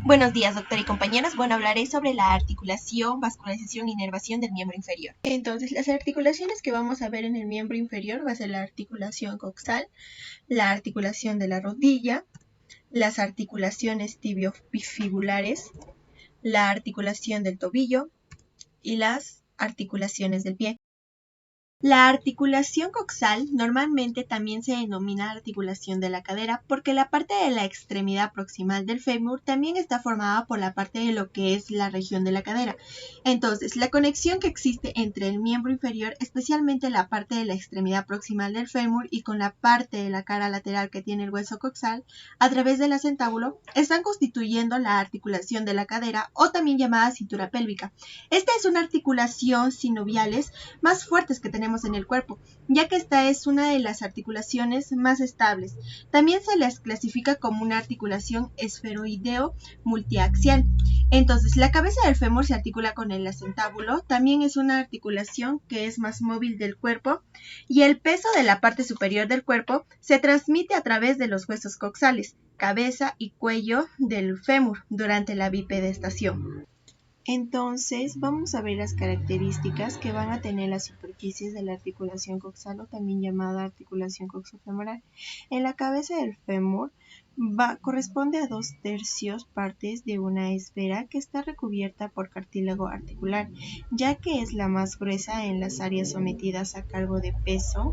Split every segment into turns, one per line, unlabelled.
Buenos días, doctor y compañeros. Bueno, hablaré sobre la articulación, vascularización e inervación del miembro inferior. Entonces, las articulaciones que vamos a ver en el miembro inferior va a ser la articulación coxal, la articulación de la rodilla, las articulaciones tibiofibulares, la articulación del tobillo y las articulaciones del pie. La articulación coxal normalmente también se denomina articulación de la cadera porque la parte de la extremidad proximal del fémur también está formada por la parte de lo que es la región de la cadera. Entonces, la conexión que existe entre el miembro inferior, especialmente la parte de la extremidad proximal del fémur y con la parte de la cara lateral que tiene el hueso coxal, a través del acentábulo, están constituyendo la articulación de la cadera o también llamada cintura pélvica. Esta es una articulación sinoviales más fuertes que tenemos en el cuerpo, ya que esta es una de las articulaciones más estables. También se las clasifica como una articulación esferoideo multiaxial. Entonces, la cabeza del fémur se articula con el acentábulo, también es una articulación que es más móvil del cuerpo, y el peso de la parte superior del cuerpo se transmite a través de los huesos coxales, cabeza y cuello del fémur durante la bipedestación. Entonces, vamos a ver las características que van a tener las superficies de la articulación coxal o también llamada articulación coxofemoral. En la cabeza del fémur corresponde a 2/3 partes de una esfera que está recubierta por cartílago articular, ya que es la más gruesa en las áreas sometidas a cargo de peso,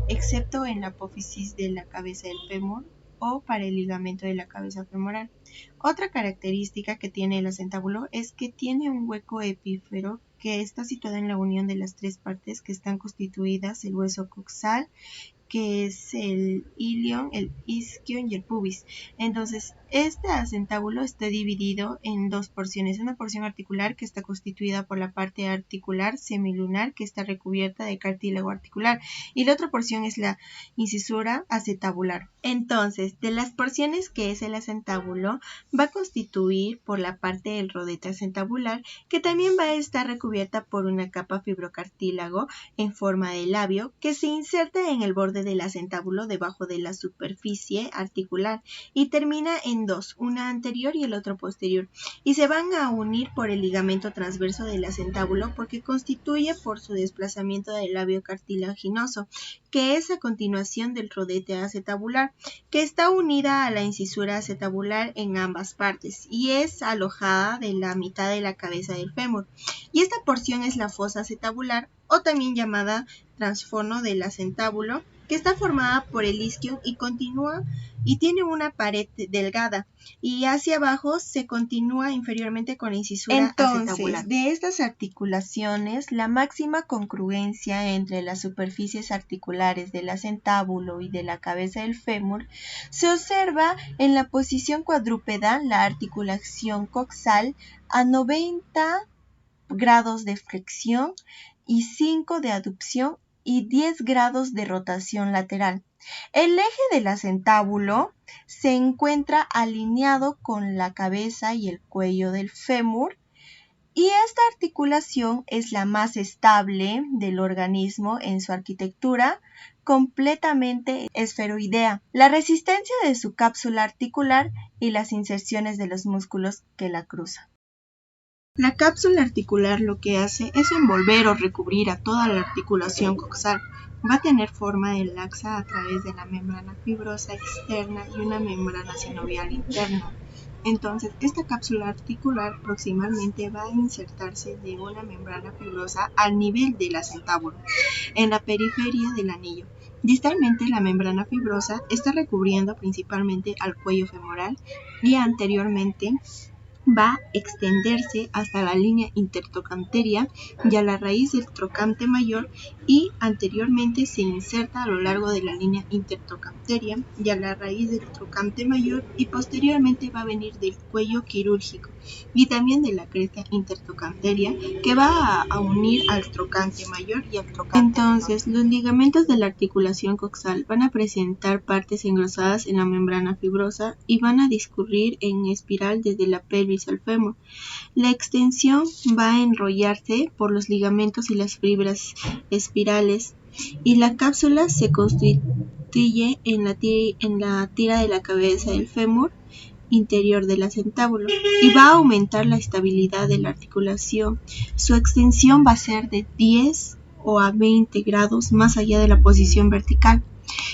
excepto en la apófisis de la cabeza del fémur o para el ligamento de la cabeza femoral. Otra característica que tiene el acentábulo es que tiene un hueco epífero que está situado en la unión de las tres partes que están constituidas el hueso coxal, que es el ilion, el isquion y el pubis. Entonces, este acentábulo está dividido en dos porciones. Una porción articular que está constituida por la parte articular semilunar que está recubierta de cartílago articular y la otra porción es la incisura acetabular. Entonces, de las porciones que es el acentábulo, va a constituir por la parte del rodete acetabular que también va a estar recubierta por una capa fibrocartílago en forma de labio que se inserta en el borde del acentábulo debajo de la superficie articular y termina en dos, una anterior y el otro posterior, y se van a unir por el ligamento transverso del acentábulo porque constituye por su desplazamiento del labio cartilaginoso, que es a continuación del rodete acetabular, que está unida a la incisura acetabular en ambas partes y es alojada de la mitad de la cabeza del fémur. Y esta porción es la fosa acetabular o también llamada transfono del acentábulo, que está formada por el isquion y continúa y tiene una pared delgada y hacia abajo se continúa inferiormente con la incisura acetabular. De estas articulaciones, la máxima congruencia entre las superficies articulares del acentábulo y de la cabeza del fémur se observa en la posición cuadrúpeda, la articulación coxal a 90 grados de flexión y 5 de aducción y 10 grados de rotación lateral. El eje del acentábulo se encuentra alineado con la cabeza y el cuello del fémur y esta articulación es la más estable del organismo en su arquitectura, completamente esferoidea, la resistencia de su cápsula articular y las inserciones de los músculos que la cruzan. La cápsula articular lo que hace es envolver o recubrir a toda la articulación coxal. Va a tener forma de laxa a través de la membrana fibrosa externa y una membrana sinovial interna. Entonces, esta cápsula articular proximalmente va a insertarse de una membrana fibrosa al nivel del acentábulo, en la periferia del anillo. Distalmente, la membrana fibrosa está recubriendo principalmente al cuello femoral y anteriormente va a extenderse hasta la línea intertrocanteria y a la raíz del trocante mayor y anteriormente se inserta a lo largo de la línea intertrocanteria y a la raíz del trocante mayor y posteriormente va a venir del cuello quirúrgico y también de la cresta intertrocanteria que va a unir al trocante mayor y al trocante menor. Entonces, los ligamentos de la articulación coxal van a presentar partes engrosadas en la membrana fibrosa y van a discurrir en espiral desde la pelvis al fémur. La extensión va a enrollarse por los ligamentos y las fibras espirales y la cápsula se constituye en la tira de la cabeza del fémur interior del acetábulo y va a aumentar la estabilidad de la articulación. Su extensión va a ser de 10 o a 20 grados más allá de la posición vertical.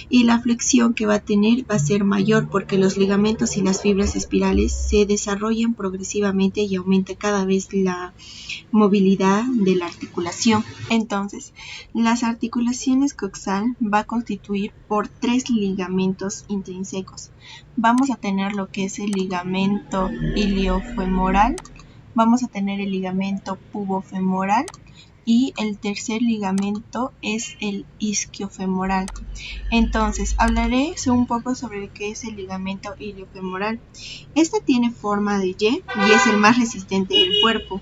Y la flexión que va a tener va a ser mayor porque los ligamentos y las fibras espirales se desarrollan progresivamente y aumenta cada vez la movilidad de la articulación. Entonces, las articulaciones coxal va a constituir por 3 ligamentos intrínsecos. Vamos a tener lo que es el ligamento iliofemoral, vamos a tener el ligamento pubofemoral y el tercer ligamento es el isquiofemoral. Entonces, hablaré un poco sobre lo que es el ligamento iliofemoral. Este tiene forma de Y y es el más resistente del cuerpo.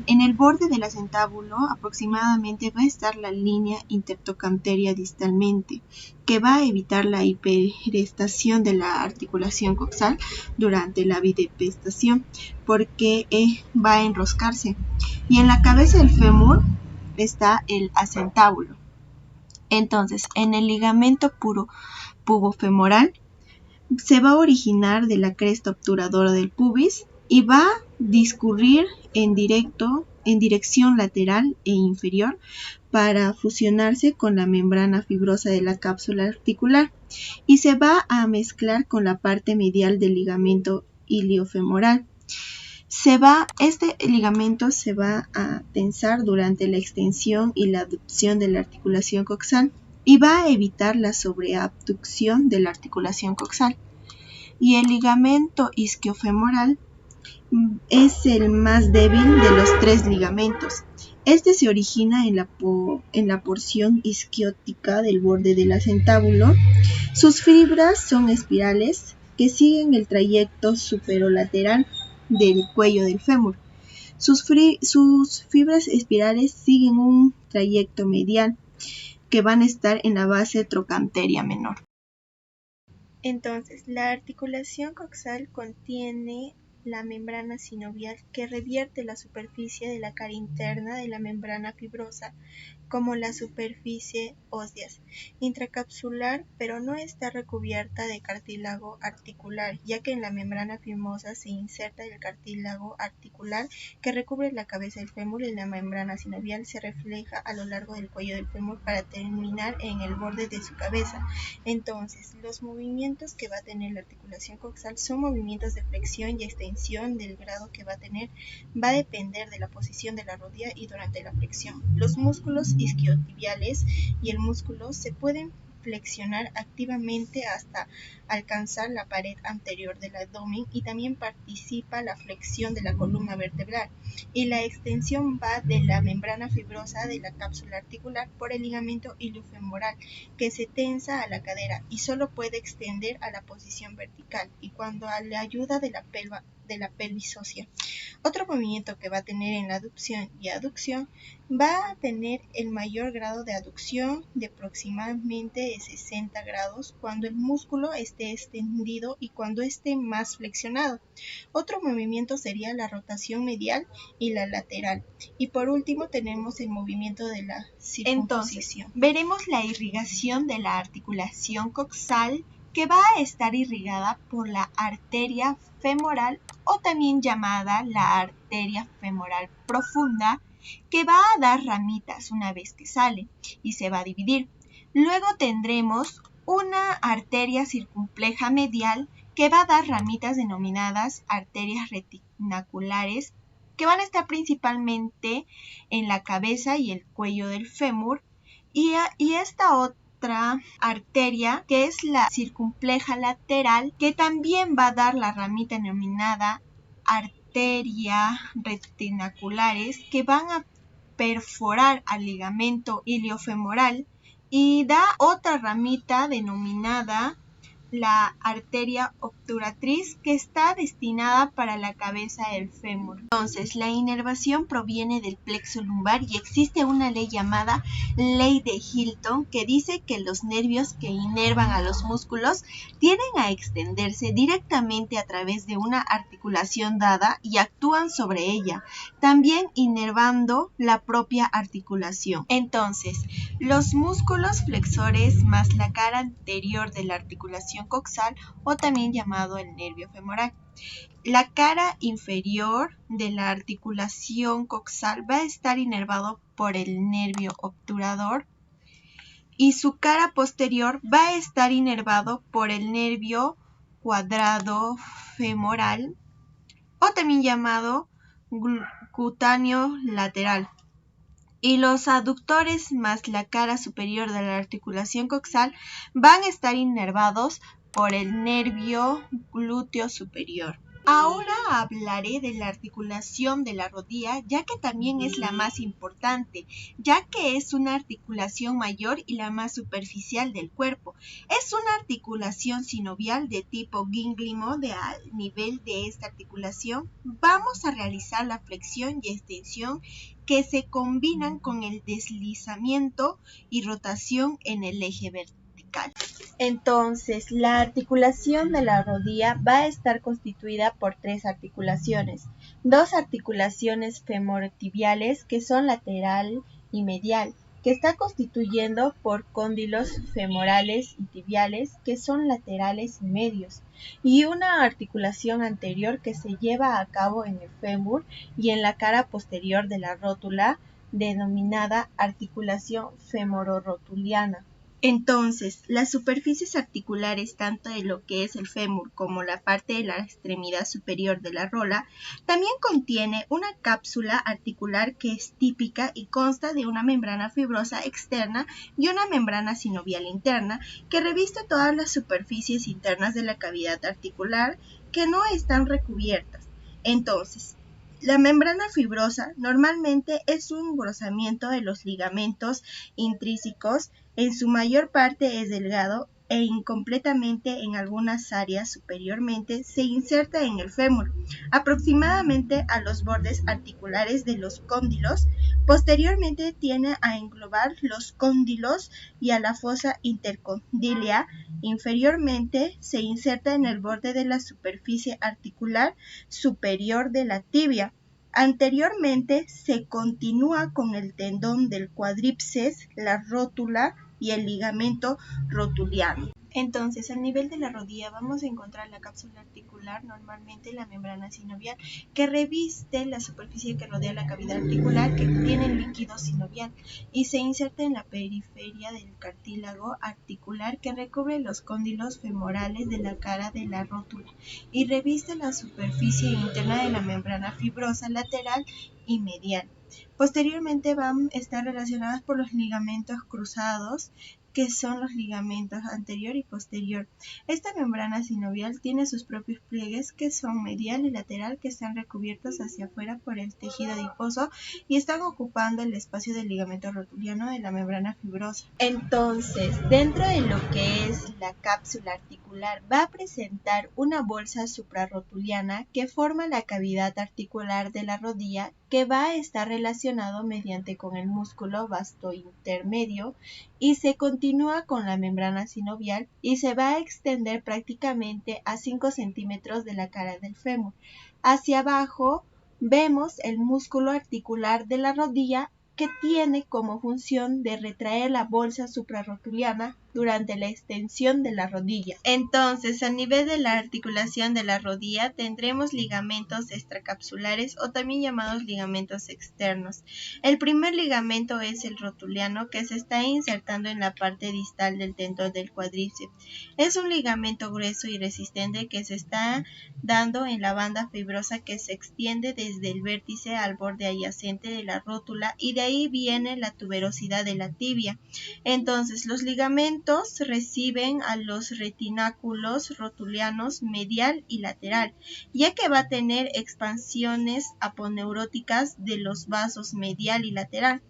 En el borde del acetábulo aproximadamente va a estar la línea intertrochanteria distalmente, que va a evitar la hiperestación de la articulación coxal durante la bipedestación, porque va a enroscarse. Y en la cabeza del fémur está el acetábulo. Entonces, en el ligamento pubofemoral se va a originar de la cresta obturadora del pubis y va a discurrir en dirección lateral e inferior para fusionarse con la membrana fibrosa de la cápsula articular y se va a mezclar con la parte medial del ligamento iliofemoral. Este ligamento se va a tensar durante la extensión y la abducción de la articulación coxal y va a evitar la sobreabducción de la articulación coxal. Y el ligamento isquiofemoral es el más débil de los 3 ligamentos. Este se origina en la porción isquiótica del borde del acetábulo. Sus fibras son espirales que siguen el trayecto superolateral del cuello del fémur. Sus fibras espirales siguen un trayecto medial que van a estar en la base trochanteria menor. Entonces, la articulación coxal contiene la membrana sinovial que revierte la superficie de la cara interna de la membrana fibrosa como la superficie óseas intracapsular, pero no está recubierta de cartílago articular, ya que en la membrana fibrosa se inserta el cartílago articular que recubre la cabeza del fémur y la membrana sinovial se refleja a lo largo del cuello del fémur para terminar en el borde de su cabeza. Entonces, los movimientos que va a tener la articulación coxal son movimientos de flexión y extensión. Del grado que va a tener va a depender de la posición de la rodilla y durante la flexión. Los músculos isquiotibiales y el músculo se pueden flexionar activamente hasta alcanzar la pared anterior del abdomen y también participa la flexión de la columna vertebral y la extensión va de la membrana fibrosa de la cápsula articular por el ligamento iliofemoral que se tensa a la cadera y solo puede extender a la posición vertical y cuando a la ayuda de la pelvis ósea. Otro movimiento que va a tener en la aducción y aducción va a tener el mayor grado de aducción de aproximadamente 60 grados cuando el músculo esté extendido y cuando esté más flexionado. Otro movimiento sería la rotación medial y la lateral. Y por último tenemos el movimiento de la circunposición. Entonces, veremos la irrigación de la articulación coxal que va a estar irrigada por la arteria femoral o también llamada la arteria femoral profunda, que va a dar ramitas una vez que sale y se va a dividir. Luego tendremos una arteria circunfleja medial que va a dar ramitas denominadas arterias retinaculares que van a estar principalmente en la cabeza y el cuello del fémur y esta otra arteria que es la circunfleja lateral que también va a dar la ramita denominada arteria retinaculares que van a perforar al ligamento iliofemoral y da otra ramita denominada la arteria obturatriz que está destinada para la cabeza del fémur. Entonces, la inervación proviene del plexo lumbar y existe una ley llamada ley de Hilton que dice que los nervios que inervan a los músculos tienden a extenderse directamente a través de una articulación dada y actúan sobre ella, también inervando la propia articulación. Entonces, los músculos flexores más la cara anterior de la articulación articulación coxal o también llamado el nervio femoral. La cara inferior de la articulación coxal va a estar inervado por el nervio obturador y su cara posterior va a estar inervado por el nervio cuadrado femoral o también llamado cutáneo lateral. Y los aductores más la cara superior de la articulación coxal van a estar inervados por el nervio glúteo superior. Ahora hablaré de la articulación de la rodilla, ya que también es la más importante, ya que es una articulación mayor y la más superficial del cuerpo. Es una articulación sinovial de tipo gínglimo. Al nivel de esta articulación vamos a realizar la flexión y extensión que se combinan con el deslizamiento y rotación en el eje vertical. Entonces, la articulación de la rodilla va a estar constituida por tres articulaciones. Dos articulaciones femorotibiales, que son lateral y medial, que está constituyendo por cóndilos femorales y tibiales, que son laterales y medios, y una articulación anterior que se lleva a cabo en el fémur y en la cara posterior de la rótula, denominada articulación femororotuliana. Entonces, las superficies articulares, tanto de lo que es el fémur como la parte de la extremidad superior de la rótula, también contiene una cápsula articular que es típica y consta de una membrana fibrosa externa y una membrana sinovial interna que reviste todas las superficies internas de la cavidad articular que no están recubiertas. Entonces, la membrana fibrosa normalmente es un engrosamiento de los ligamentos intrínsecos. En su mayor parte es delgado e incompletamente en algunas áreas superiormente se inserta en el fémur, aproximadamente a los bordes articulares de los cóndilos. Posteriormente tiende a englobar los cóndilos y a la fosa intercondilia. Inferiormente se inserta en el borde de la superficie articular superior de la tibia. Anteriormente se continúa con el tendón del cuádriceps, la rótula y el ligamento rotuliano. Entonces, al nivel de la rodilla vamos a encontrar la cápsula articular, normalmente la membrana sinovial, que reviste la superficie que rodea la cavidad articular, que tiene el líquido sinovial, y se inserta en la periferia del cartílago articular que recubre los cóndilos femorales de la cara de la rótula, y reviste la superficie interna de la membrana fibrosa lateral y medial. Posteriormente van a estar relacionadas por los ligamentos cruzados, que son los ligamentos anterior y posterior. Esta membrana sinovial tiene sus propios pliegues, que son medial y lateral, que están recubiertos hacia afuera por el tejido adiposo y están ocupando el espacio del ligamento rotuliano de la membrana fibrosa. Entonces, dentro de lo que es la cápsula articular, va a presentar una bolsa suprarrotuliana que forma la cavidad articular de la rodilla, que va a estar relacionado mediante con el músculo vasto intermedio, y se continúa con la membrana sinovial y se va a extender prácticamente a 5 centímetros de la cara del fémur. Hacia abajo vemos el músculo articular de la rodilla, que tiene como función de retraer la bolsa suprarrotuliana durante la extensión de la rodilla. Entonces, a nivel de la articulación de la rodilla tendremos ligamentos extracapsulares o también llamados ligamentos externos. El primer ligamento es el rotuliano, que se está insertando en la parte distal del tendón del cuádriceps. Es un ligamento grueso y resistente que se está dando en la banda fibrosa que se extiende desde el vértice al borde adyacente de la rótula, y de ahí viene la tuberosidad de la tibia. Entonces, los ligamentos reciben a los retináculos rotulianos medial y lateral, ya que va a tener expansiones aponeuróticas de los vasos medial y lateral.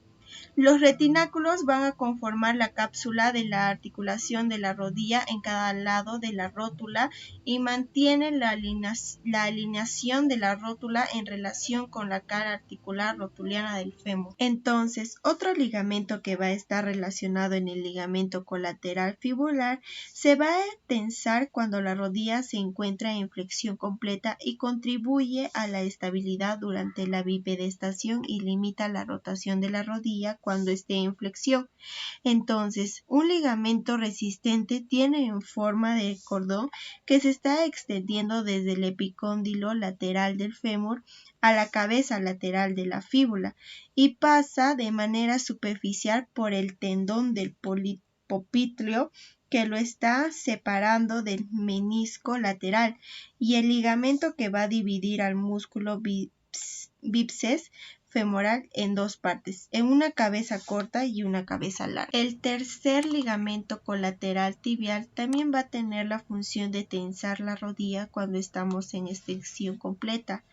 Los retináculos van a conformar la cápsula de la articulación de la rodilla en cada lado de la rótula y mantienen la alineación de la rótula en relación con la cara articular rotuliana del fémur. Entonces, otro ligamento que va a estar relacionado en el ligamento colateral fibular se va a tensar cuando la rodilla se encuentra en flexión completa y contribuye a la estabilidad durante la bipedestación y limita la rotación de la rodilla rodilla cuando esté en flexión. Entonces, un ligamento resistente tiene en forma de cordón que se está extendiendo desde el epicóndilo lateral del fémur a la cabeza lateral de la fíbula y pasa de manera superficial por el tendón del popliteo que lo está separando del menisco lateral y el ligamento que va a dividir al músculo bíceps femoral en dos partes, en una cabeza corta y una cabeza larga. El tercer ligamento colateral tibial también va a tener la función de tensar la rodilla cuando estamos en extensión completa,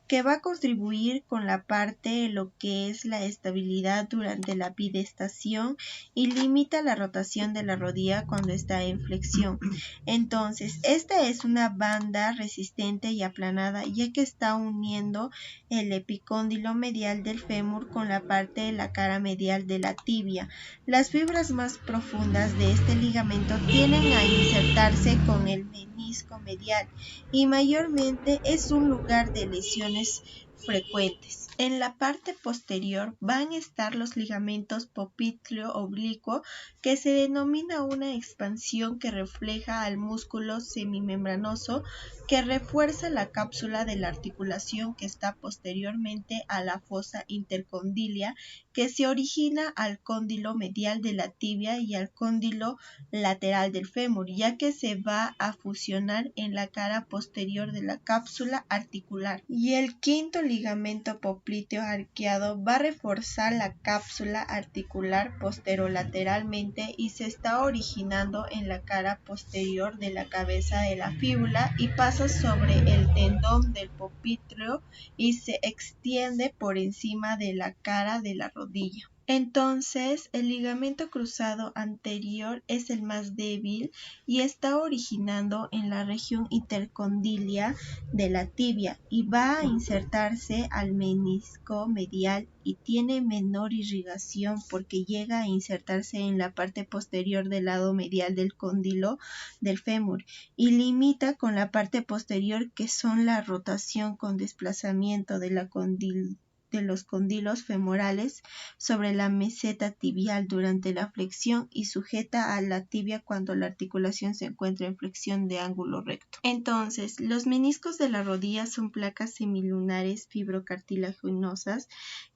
que va a contribuir con la parte de lo que es la estabilidad durante la bidestación y limita la rotación de la rodilla cuando está en flexión. Entonces, esta es una banda resistente y aplanada, ya que está uniendo el epicóndilo medial del fémur con la parte de la cara medial de la tibia. Las fibras más profundas de este ligamento tienden a insertarse con el menisco medial y mayormente es un lugar de lesiones frecuentes. En la parte posterior van a estar los ligamentos popliteo oblicuo, que se denomina una expansión que refleja al músculo semimembranoso que refuerza la cápsula de la articulación que está posteriormente a la fosa intercondilia, que se origina al cóndilo medial de la tibia y al cóndilo lateral del fémur, ya que se va a fusionar en la cara posterior de la cápsula articular. Y el quinto ligamento popliteo arqueado va a reforzar la cápsula articular posterolateralmente y se está originando en la cara posterior de la cabeza de la fíbula y pasa sobre el tendón del popliteo y se extiende por encima de la cara de la rodilla. Entonces, el ligamento cruzado anterior es el más débil y está originando en la región intercondilia de la tibia y va a insertarse al menisco medial y tiene menor irrigación porque llega a insertarse en la parte posterior del lado medial del cóndilo del fémur y limita con la parte posterior, que son la rotación con desplazamiento de los cóndilos femorales sobre la meseta tibial durante la flexión y sujeta a la tibia cuando la articulación se encuentra en flexión de ángulo recto. Entonces, los meniscos de la rodilla son placas semilunares fibrocartilaginosas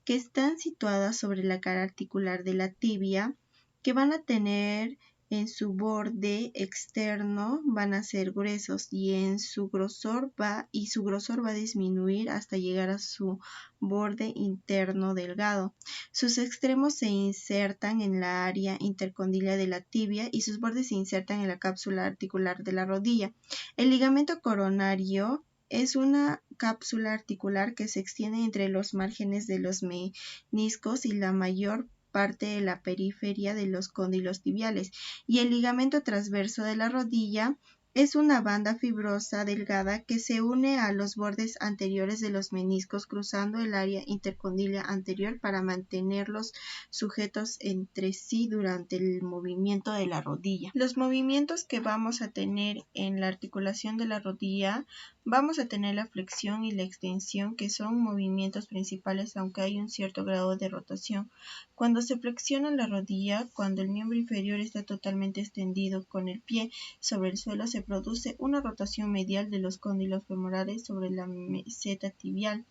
que están situadas sobre la cara articular de la tibia, que van a tener en su borde externo van a ser gruesos y su grosor va a disminuir hasta llegar a su borde interno delgado. Sus extremos se insertan en la área intercondilia de la tibia y sus bordes se insertan en la cápsula articular de la rodilla. El ligamento coronario es una cápsula articular que se extiende entre los márgenes de los meniscos y la mayor parte de la periferia de los cóndilos tibiales, y el ligamento transverso de la rodilla es una banda fibrosa delgada que se une a los bordes anteriores de los meniscos cruzando el área intercondilia anterior para mantenerlos sujetos entre sí durante el movimiento de la rodilla. Los movimientos que vamos a tener en la articulación de la rodilla, vamos a tener la flexión y la extensión, que son movimientos principales aunque hay un cierto grado de rotación. Cuando se flexiona la rodilla, cuando el miembro inferior está totalmente extendido con el pie sobre el suelo, se produce una rotación medial de los cóndilos femorales sobre la meseta tibial.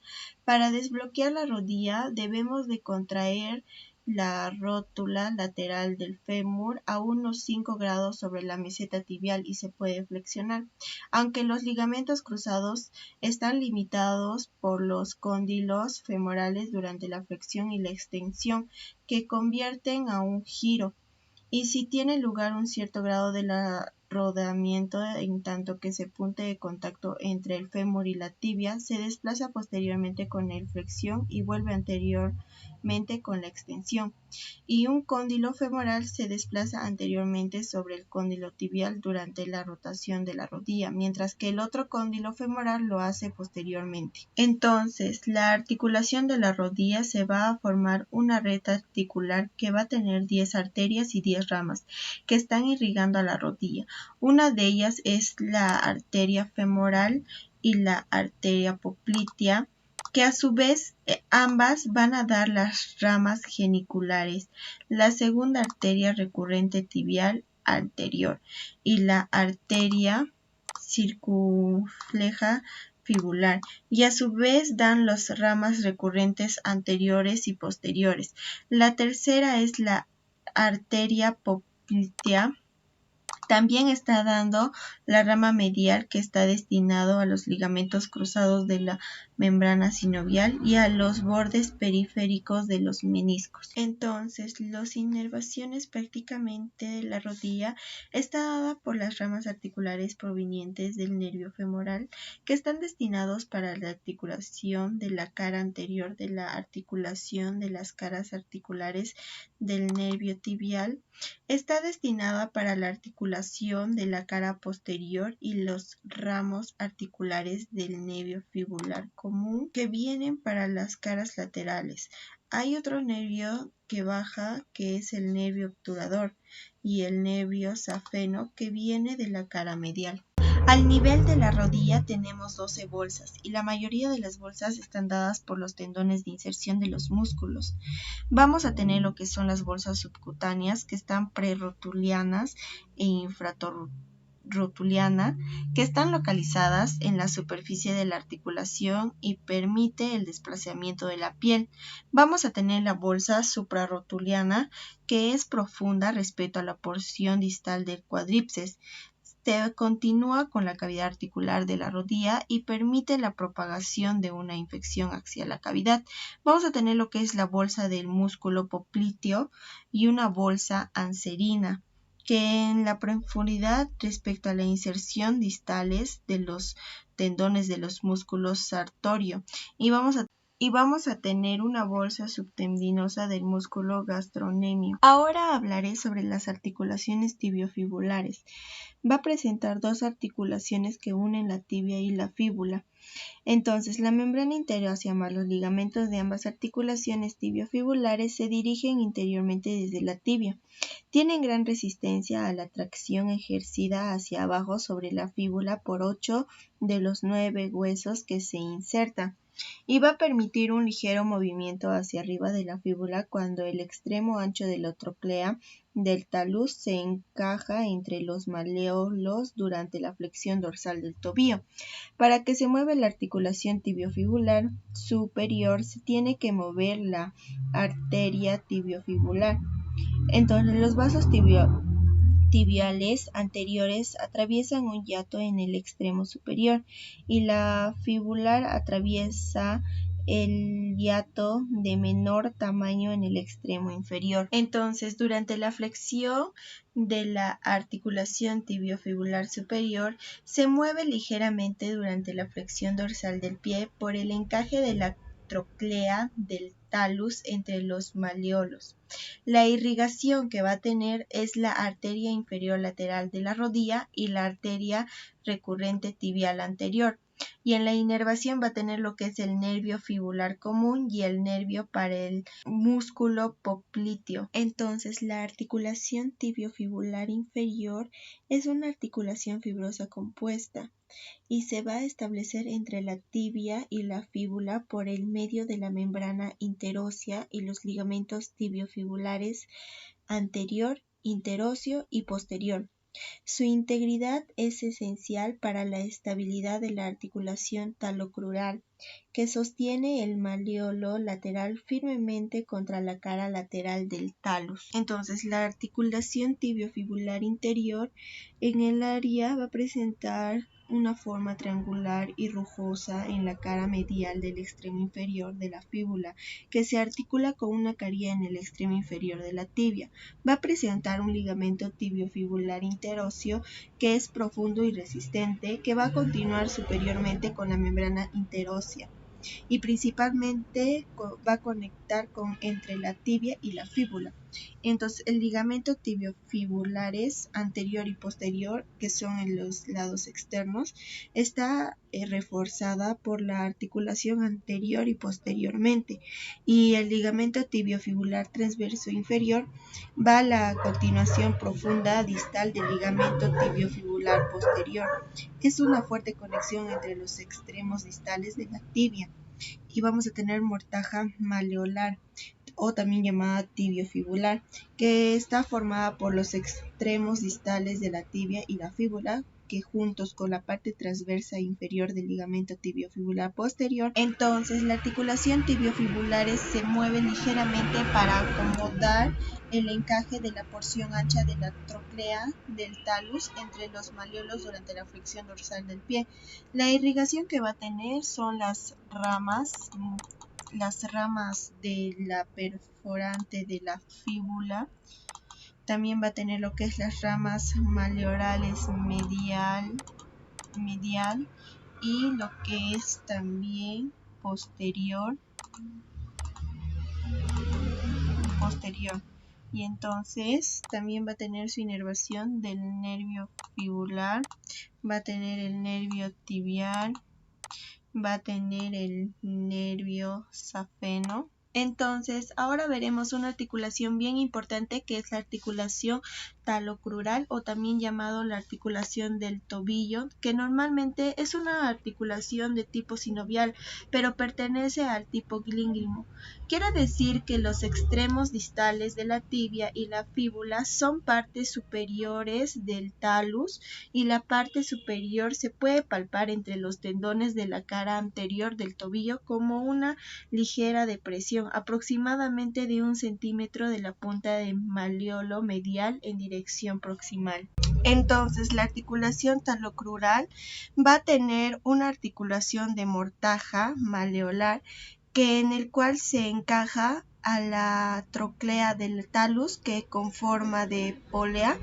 Para desbloquear la rodilla debemos de contraer la rótula lateral del fémur a unos 5 grados sobre la meseta tibial y se puede flexionar, aunque los ligamentos cruzados están limitados por los cóndilos femorales durante la flexión y la extensión, que convierten a un giro, y si tiene lugar un cierto grado de rodamiento en tanto que ese punto de contacto entre el fémur y la tibia se desplaza posteriormente con la flexión y vuelve anteriormente con la extensión, y un cóndilo femoral se desplaza anteriormente sobre el cóndilo tibial durante la rotación de la rodilla, mientras que el otro cóndilo femoral lo hace posteriormente. Entonces, la articulación de la rodilla se va a formar una red articular que va a tener 10 arterias y 10 ramas que están irrigando a la rodilla. Una de ellas es la arteria femoral y la arteria poplitea, que a su vez ambas van a dar las ramas geniculares, la segunda arteria recurrente tibial anterior y la arteria circunfleja fibular, y a su vez dan las ramas recurrentes anteriores y posteriores. La tercera es la arteria poplitea. También está dando la rama medial, que está destinado a los ligamentos cruzados de la membrana sinovial y a los bordes periféricos de los meniscos. Entonces, las inervaciones prácticamente de la rodilla está dada por las ramas articulares provenientes del nervio femoral, que están destinados para la articulación de la cara anterior, de la articulación de las caras articulares del nervio tibial. Está destinada para la articulación de la cara posterior y los ramos articulares del nervio fibular común, que vienen para las caras laterales. Hay otro nervio que baja, que es el nervio obturador, y el nervio safeno, que viene de la cara medial. Al nivel de la rodilla tenemos 12 bolsas, y la mayoría de las bolsas están dadas por los tendones de inserción de los músculos. Vamos a tener lo que son las bolsas subcutáneas, que están prerrotulianas e infrarrotuliana, que están localizadas en la superficie de la articulación y permite el desplazamiento de la piel. Vamos a tener la bolsa suprarrotuliana, que es profunda respecto a la porción distal del cuádriceps. Se continúa con la cavidad articular de la rodilla y permite la propagación de una infección hacia la cavidad. Vamos a tener lo que es la bolsa del músculo popliteo y una bolsa anserina, que en la profundidad respecto a la inserción distales de los tendones de los músculos sartorio, y vamos a tener una bolsa subtendinosa del músculo gastrocnemio. Ahora hablaré sobre las articulaciones tibiofibulares. Va a presentar dos articulaciones que unen la tibia y la fíbula. Entonces, la membrana interósea más los ligamentos de ambas articulaciones tibiofibulares se dirigen interiormente desde la tibia. Tienen gran resistencia a la tracción ejercida hacia abajo sobre la fíbula por 8 de los 9 huesos que se insertan, y va a permitir un ligero movimiento hacia arriba de la fíbula cuando el extremo ancho de la troclea del talus se encaja entre los maleolos durante la flexión dorsal del tobillo. Para que se mueva la articulación tibiofibular superior, se tiene que mover la arteria tibiofibular. Entonces, los vasos tibiales anteriores atraviesan un hiato en el extremo superior y la fibular atraviesa el hiato de menor tamaño en el extremo inferior. Entonces, durante la flexión de la articulación tibiofibular superior, se mueve ligeramente durante la flexión dorsal del pie por el encaje de la troclea del talus entre los maleolos. La irrigación que va a tener es la arteria inferior lateral de la rodilla y la arteria recurrente tibial anterior. Y en la inervación va a tener lo que es el nervio fibular común y el nervio para el músculo popliteo. Entonces, la articulación tibiofibular inferior es una articulación fibrosa compuesta y se va a establecer entre la tibia y la fíbula por el medio de la membrana interósea y los ligamentos tibiofibulares anterior, interóseo y posterior. Su integridad es esencial para la estabilidad de la articulación talocrural, que sostiene el maleolo lateral firmemente contra la cara lateral del talus. Entonces, la articulación tibiofibular interior en el área va a presentar una forma triangular y rugosa en la cara medial del extremo inferior de la fíbula, que se articula con una caría en el extremo inferior de la tibia. Va a presentar un ligamento tibiofibular interóseo que es profundo y resistente, que va a continuar superiormente con la membrana interósea y principalmente va a conectar entre la tibia y la fíbula. Entonces, el ligamento tibiofibulares anterior y posterior, que son en los lados externos, está reforzada por la articulación anterior y posteriormente, y el ligamento tibiofibular transverso inferior va a la continuación profunda distal del ligamento tibiofibular posterior. Es una fuerte conexión entre los extremos distales de la tibia. y vamos a tener mortaja maleolar o también llamada tibiofibular, que está formada por los extremos distales de la tibia y la fíbula, que juntos con la parte transversa inferior del ligamento tibiofibular posterior. Entonces la articulación tibiofibulares se mueve ligeramente para acomodar el encaje de la porción ancha de la troclea del talus entre los malleolos durante la flexión dorsal del pie. La irrigación que va a tener son las ramas de la perforante de la fíbula. También va a tener lo que es las ramas maleolales medial y lo que es también posterior. Y entonces también va a tener su inervación del nervio fibular, va a tener el nervio tibial, va a tener el nervio safeno. Entonces, ahora veremos una articulación bien importante, que es la articulación talocrural o también llamado la articulación del tobillo, que normalmente es una articulación de tipo sinovial, pero pertenece al tipo glíngrimo. Quiere decir que los extremos distales de la tibia y la fíbula son partes superiores del talus, y la parte superior se puede palpar entre los tendones de la cara anterior del tobillo como una ligera depresión, aproximadamente de 1 centímetro de la punta del malleolo medial en dirección proximal. Entonces, la articulación talocrural va a tener una articulación de mortaja maleolar, en el cual se encaja a la troclea del talus, que con forma de polea,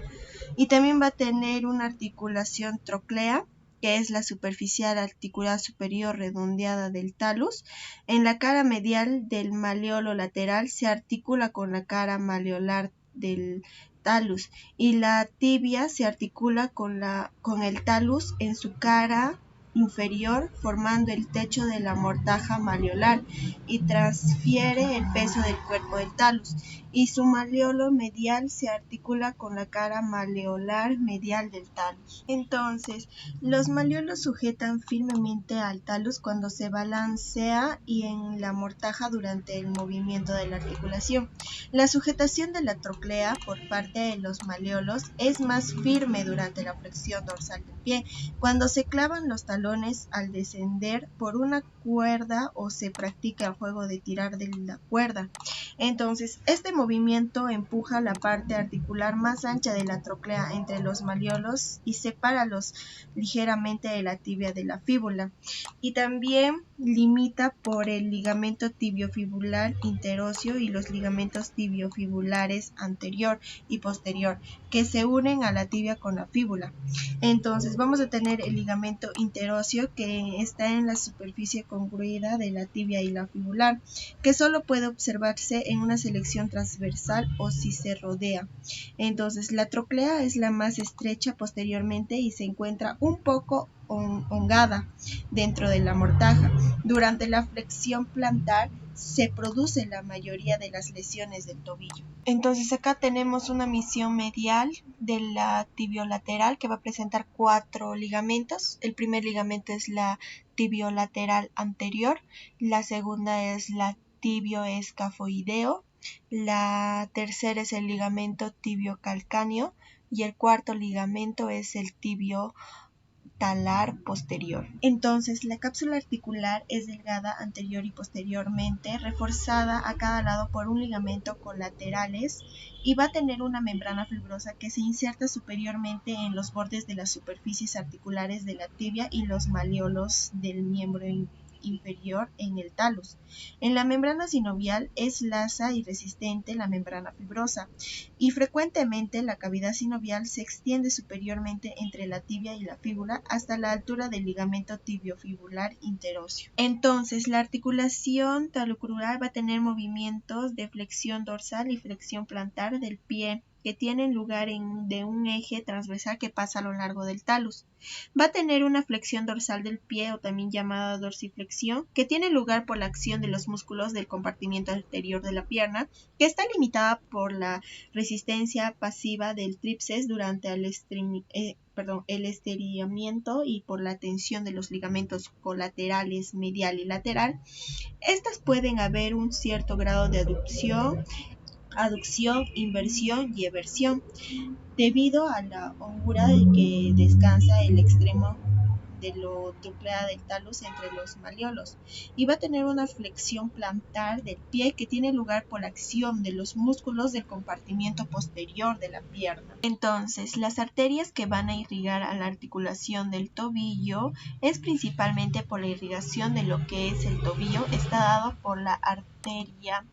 y también va a tener una articulación troclea, que es la superficial articular superior redondeada del talus. En la cara medial del malleolo lateral se articula con la cara maleolar del talus, y la tibia se articula con el talus en su cara inferior, formando el techo de la mortaja maleolar, y transfiere el peso del cuerpo del talus, y su malleolo medial se articula con la cara maleolar medial del talus. Entonces, los malleolos sujetan firmemente al talus cuando se balancea y en la mortaja durante el movimiento de la articulación. La sujetación de la troclea por parte de los malleolos es más firme durante la flexión dorsal del pie, cuando se clavan los talones al descender por una cuerda o se practica el juego de tirar de la cuerda. Entonces, este movimiento empuja la parte articular más ancha de la troclea entre los malleolos y sepáralos ligeramente de la tibia de la fíbula, y también limita por el ligamento tibiofibular interóseo y los ligamentos tibiofibulares anterior y posterior, que se unen a la tibia con la fíbula. Entonces vamos a tener el ligamento interóseo, que está en la superficie congruida de la tibia y la fibular, que solo puede observarse en una selección transversal o si se rodea. Entonces la troclea es la más estrecha posteriormente y se encuentra un poco hongada dentro de la mortaja. Durante la flexión plantar se produce la mayoría de las lesiones del tobillo. Entonces acá tenemos una misión medial de la tibiolateral, que va a presentar 4 ligamentos. El primer ligamento es la tibiolateral anterior, la segunda es la tibioescafoideo, la tercera es el ligamento tibiocalcáneo y el cuarto ligamento es el tibio talar posterior. Entonces, la cápsula articular es delgada anterior y posteriormente, reforzada a cada lado por un ligamento colaterales, y va a tener una membrana fibrosa que se inserta superiormente en los bordes de las superficies articulares de la tibia y los malleolos del miembro inferior en el talus. En la membrana sinovial es lisa y resistente la membrana fibrosa, y frecuentemente la cavidad sinovial se extiende superiormente entre la tibia y la fíbula hasta la altura del ligamento tibiofibular interóseo. Entonces, la articulación talocrural va a tener movimientos de flexión dorsal y flexión plantar del pie, que tienen lugar de un eje transversal que pasa a lo largo del talus. Va a tener una flexión dorsal del pie, o también llamada dorsiflexión, que tiene lugar por la acción de los músculos del compartimiento anterior de la pierna, que está limitada por la resistencia pasiva del tríceps durante el estiramiento y por la tensión de los ligamentos colaterales medial y lateral, estas pueden haber un cierto grado de aducción, inversión y eversión, debido a la hongura de que descansa el extremo de lo nuclear del talus entre los malleolos, y va a tener una flexión plantar del pie que tiene lugar por la acción de los músculos del compartimiento posterior de la pierna. Entonces, las arterias que van a irrigar a la articulación del tobillo es principalmente por la irrigación de lo que es el tobillo, está dado por la arteria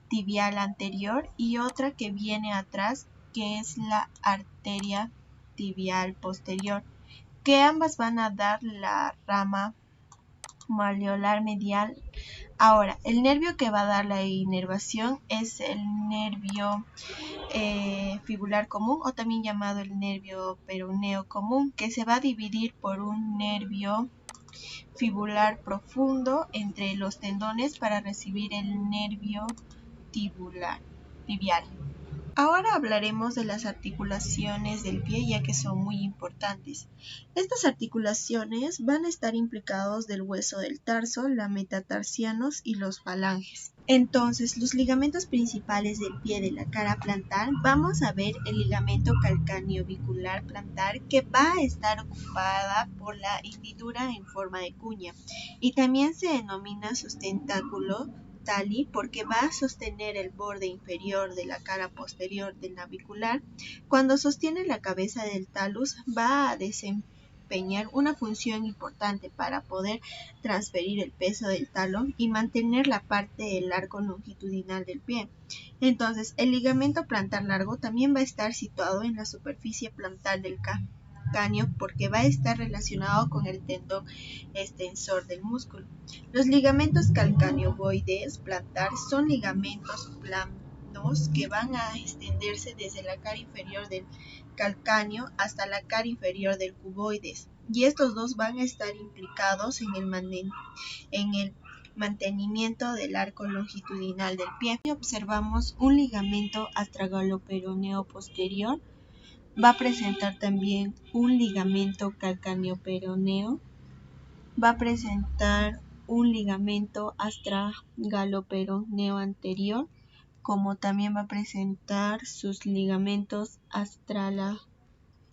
tibial anterior y otra que viene atrás, que es la arteria tibial posterior, que ambas van a dar la rama malleolar medial. Ahora, el nervio que va a dar la inervación es el nervio fibular común, o también llamado el nervio peroneo común, que se va a dividir por un nervio fibular profundo entre los tendones para recibir el nervio tibial. Ahora hablaremos de las articulaciones del pie, ya que son muy importantes. Estas articulaciones van a estar implicados del hueso del tarso, la metatarsianos y los falanges. Entonces, los ligamentos principales del pie de la cara plantar, vamos a ver el ligamento calcáneo-bicular plantar, que va a estar ocupada por la hendidura en forma de cuña, y también se denomina sustentáculo tali porque va a sostener el borde inferior de la cara posterior del navicular. Cuando sostiene la cabeza del talus, va a desempeñar una función importante para poder transferir el peso del talón y mantener la parte del arco longitudinal del pie. Entonces, el ligamento plantar largo también va a estar situado en la superficie plantar del calcáneo, porque va a estar relacionado con el tendón extensor del músculo. Los ligamentos calcaneovoides plantar son ligamentos planos que van a extenderse desde la cara inferior del calcáneo hasta la cara inferior del cuboides, y estos dos van a estar implicados en el mantenimiento del arco longitudinal del pie. Observamos un ligamento astragaloperoneo posterior. Va a presentar también un ligamento calcaneoperoneo. Va a presentar un ligamento astragaloperoneo anterior, como también va a presentar sus ligamentos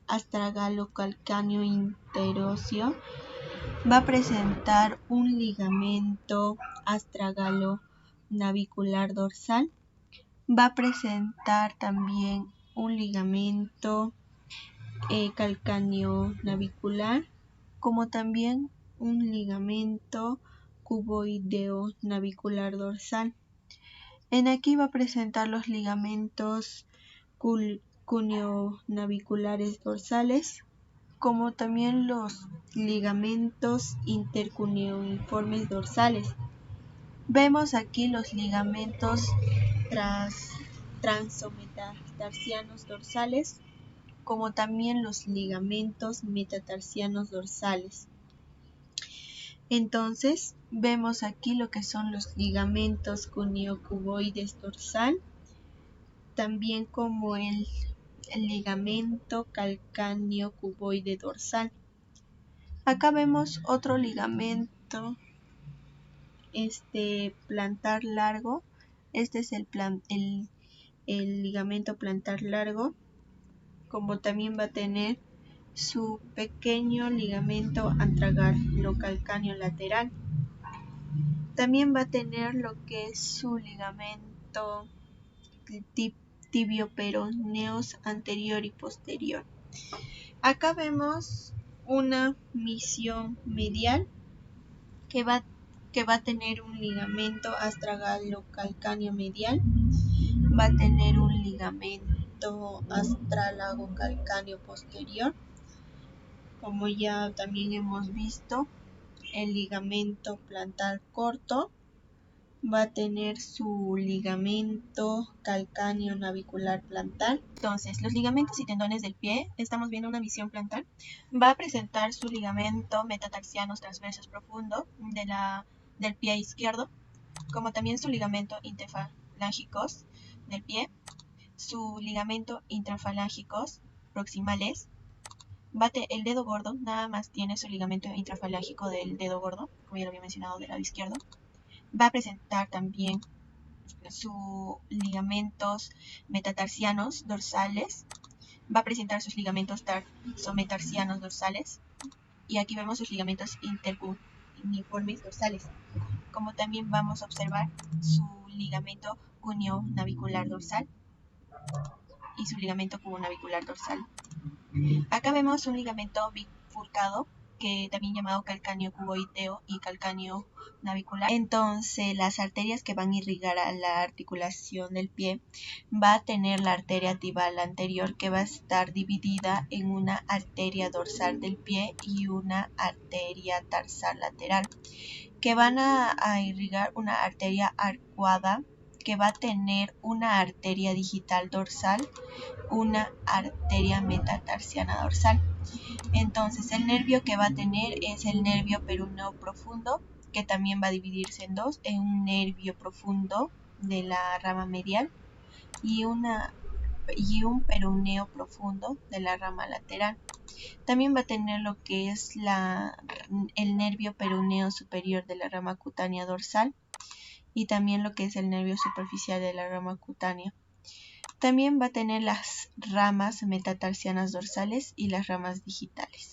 astragalocalcáneo interóseo. Va a presentar un ligamento astragalonavicular dorsal. Va a presentar también un ligamento calcáneo-navicular, como también un ligamento cuboideo-navicular dorsal. En aquí va a presentar los ligamentos cuneo-naviculares dorsales, como también los ligamentos intercuneiformes dorsales. Vemos aquí los ligamentos transometatarsianos dorsales, como también los ligamentos metatarsianos dorsales. Entonces, vemos aquí lo que son los ligamentos cuneo-cuboides dorsal, también como el ligamento calcáneo-cuboide dorsal. Acá vemos otro ligamento plantar largo. Este es el ligamento plantar largo, como también va a tener su pequeño ligamento antragalocalcáneo lateral. También va a tener lo que es su ligamento tibioperoneos anterior y posterior. Acá vemos una misión medial que va a tener un ligamento astragalocalcáneo medial, va a tener un ligamento astralagocalcáneo posterior, como ya también hemos visto. El ligamento plantar corto va a tener su ligamento calcáneo navicular plantar. Entonces, los ligamentos y tendones del pie, estamos viendo una visión plantar, va a presentar su ligamento metatarsianos transversos profundo del pie izquierdo, como también su ligamento interfalángicos del pie, su ligamento intrafalángicos proximales, El dedo gordo nada más tiene su ligamento intrafalágico del dedo gordo, como ya lo había mencionado, del lado izquierdo. Va a presentar también sus ligamentos metatarsianos dorsales. Va a presentar sus ligamentos tarsometarsianos dorsales. Y aquí vemos sus ligamentos intercuneiformes dorsales. Como también vamos a observar su ligamento cuneo-navicular dorsal y su ligamento cubonavicular dorsal. Acá vemos un ligamento bifurcado, que también llamado calcáneo cuboideo y calcáneo navicular. Entonces, las arterias que van a irrigar a la articulación del pie va a tener la arteria tibal anterior, que va a estar dividida en una arteria dorsal del pie y una arteria tarsal lateral, que van a irrigar una arteria arcuada, que va a tener una arteria digital dorsal, una arteria metatarsiana dorsal. Entonces el nervio que va a tener es el nervio peruneo profundo, que también va a dividirse en dos, en un nervio profundo de la rama medial y un peruneo profundo de la rama lateral. También va a tener lo que es el nervio peruneo superior de la rama cutánea dorsal y también lo que es el nervio superficial de la rama cutánea. También va a tener las ramas metatarsianas dorsales y las ramas digitales.